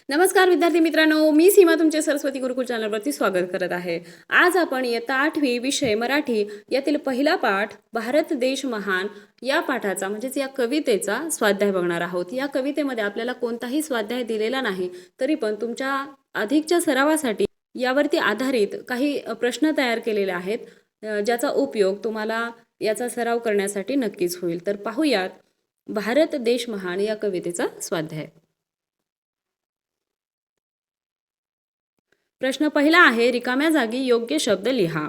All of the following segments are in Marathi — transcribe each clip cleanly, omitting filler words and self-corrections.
नमस्कार विद्यार्थी मित्रांनो, मी सीमा तुमचे सरस्वती गुरुकुल चॅनलवरती स्वागत करत आहे। आज आपण इयत्ता 8वी विषय मराठी यातील पहिला पाठ भारत देश महान या पाठाचा म्हणजेच या कवितेचा स्वाध्याय बघणार आहोत। या कवितेमध्ये आपल्याला कोणताही स्वाध्याय दिलेला नाही, तरी पण तुमच्या अधिकच्या सरावासाठी यावरती आधारित काही प्रश्न तयार केलेले आहेत, ज्याचा उपयोग तुम्हाला याचा सराव करण्यासाठी नक्कीच होईल। तर पाहूयात भारत देश महान या कवितेचा स्वाध्याय। प्रश्न पहिला आहे, रिकाम्या जागी योग्य शब्द लिहा।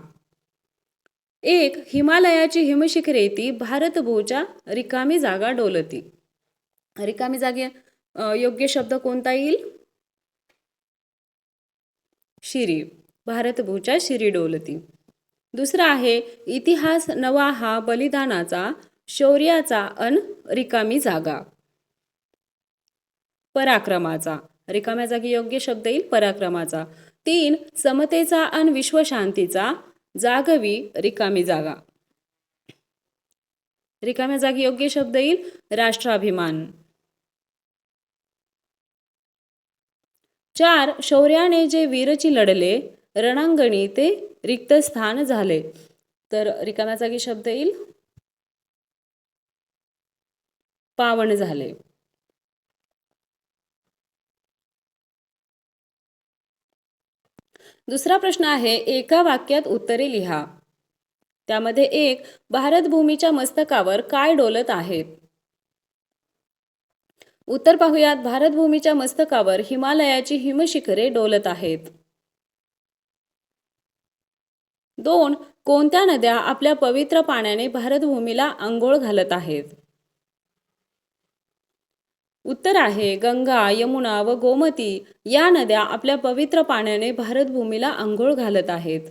1. हिमालयाची हिमशिखरे ती भारतभूच्या रिकामी जागा डोलती। रिकामी जागी योग्य शब्द कोणता येईल? शिरी, भारतभूच्या शिरी डोलती। दुसरा आहे, इतिहास नवा हा बलिदानाचा, शौर्याचा अन रिकामी जागा। पराक्रमाचा, रिकाम्या जागी योग्य शब्द येईल पराक्रमाचा। 3. समतेचा अन विश्वशांतीचा, जागवी रिकामी जागा। रिकाम्या जागी योग्य शब्द येईल राष्ट्राभिमान। 4. शौर्याने जे वीरची लढले, रणांगणी ते रिक्त स्थान झाले। तर रिकाम्या जागी शब्द येईल पावन झाले। दुसरा प्रश्न आहे, एका वाक्यात उत्तरे लिहा। त्यामध्ये 1. भारत भूमीच्या मस्तकावर काय डोलत आहेत? उत्तर पाहूयात, भारत भूमीच्या मस्तकावर हिमालयाची हिमशिखरे डोलत आहेत। 2. कोणत्या नद्या आपल्या पवित्र पाण्याने भारतभूमीला अंघोळ घालत आहेत? उत्तर आहे, गंगा, यमुना व गोमती या नद्या आपल्या पवित्र पाण्याने भारतभूमीला अंघोळ घालत आहेत।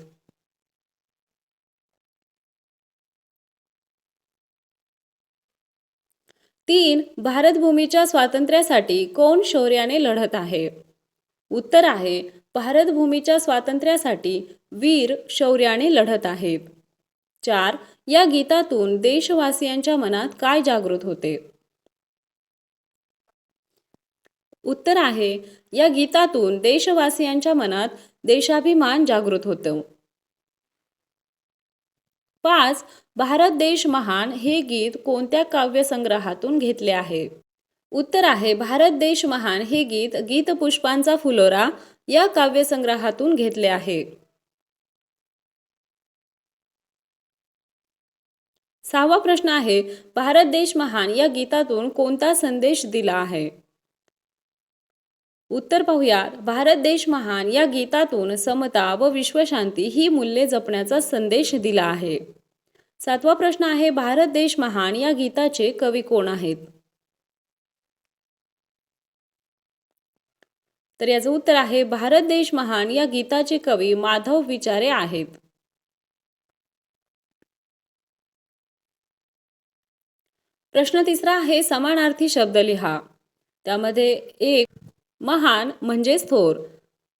3. भारतभूमीच्या स्वातंत्र्यासाठी कोण शौर्याने लढत आहे? उत्तर आहे, भारतभूमीच्या स्वातंत्र्यासाठी वीर शौर्याने लढत आहेत। 4. या गीतातून देशवासियांच्या मनात काय जागृत होते? उत्तर आहे, या गीतातून देशवासियांच्या मनात देशाभिमान जागृत होतो। 5. भारत देश महान हे गीत कोणत्या काव्यसंग्रहातून घेतले आहे? उत्तर आहे, भारत देश महान हे गीत गीतपुष्पांचा फुलोरा या काव्यसंग्रहातून घेतले आहे। 6वा प्रश्न आहे, भारत देश महान या गीतातून कोणता संदेश दिला आहे? उत्तर पाहूया, भारत देश महान या गीतातून समता व विश्वशांती ही मूल्ये जपण्याचा संदेश दिला आहे। 7वा प्रश्न आहे, भारत देश महान या गीताचे कवी कोण आहेत? तर याचं उत्तर आहे, भारत देश महान या गीताचे कवी माधव विचारे आहेत। प्रश्न तिसरा आहे, समानार्थी शब्द लिहा। त्यामध्ये 1. महान म्हणजेच थोर,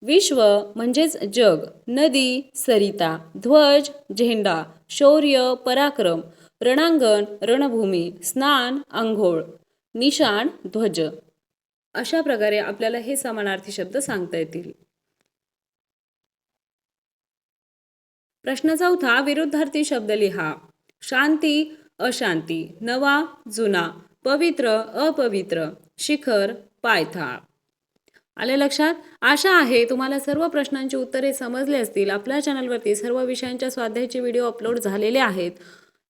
विश्व म्हणजेच जग, नदी सरिता, ध्वज झेंडा, शौर्य पराक्रम, रणांगण रणभूमी, स्नान अंघोळ, निशाण ध्वज। अशा प्रकारे आपल्याला हे समानार्थी शब्द सांगता येतील। प्रश्न चौथा, विरुद्धार्थी शब्द लिहा। शांती अशांती, नवा जुना, पवित्र अपवित्र, शिखर पायथा। आले लक्षात? आशा आहे तुम्हाला सर्व प्रश्नांची उत्तरे समजली असतील। आपल्या चॅनलवरती सर्व विषयांच्या स्वाध्यायाचे व्हिडिओ अपलोड झालेले आहेत।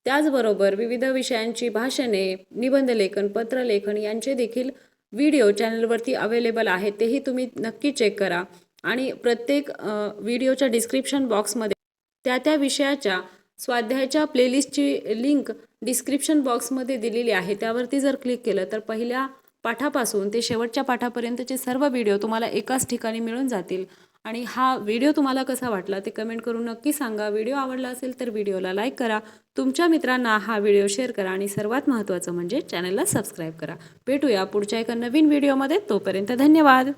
त्याचबरोबर विविध विषयांची भाषणे, निबंधलेखन, पत्रलेखन यांचे देखील व्हिडिओ चॅनलवरती अवेलेबल आहेत, तेही तुम्ही नक्की चेक करा। आणि प्रत्येक व्हिडिओच्या डिस्क्रिप्शन बॉक्समध्ये त्या विषयाच्या स्वाध्यायाच्या प्लेलिस्टची लिंक डिस्क्रिप्शन बॉक्समध्ये दिलेली आहे। त्यावरती जर क्लिक केलं तर पहिल्या पाठापासून ते शेवटच्या पाठापर्यंतचे सर्व व्हिडिओ तुम्हाला एकाच ठिकाणी मिळून जातील। आणि हा व्हिडिओ तुम्हाला कसा वाटला ते कमेंट करून नक्की सांगा। व्हिडिओ आवडला असेल तर व्हिडिओला लाईक करा, तुमच्या मित्रांना हा व्हिडिओ शेअर करा आणि सर्वात महत्त्वाचं म्हणजे चॅनलला सबस्क्राईब करा। भेटूया पुढच्या एका नवीन व्हिडिओमध्ये, तोपर्यंत धन्यवाद।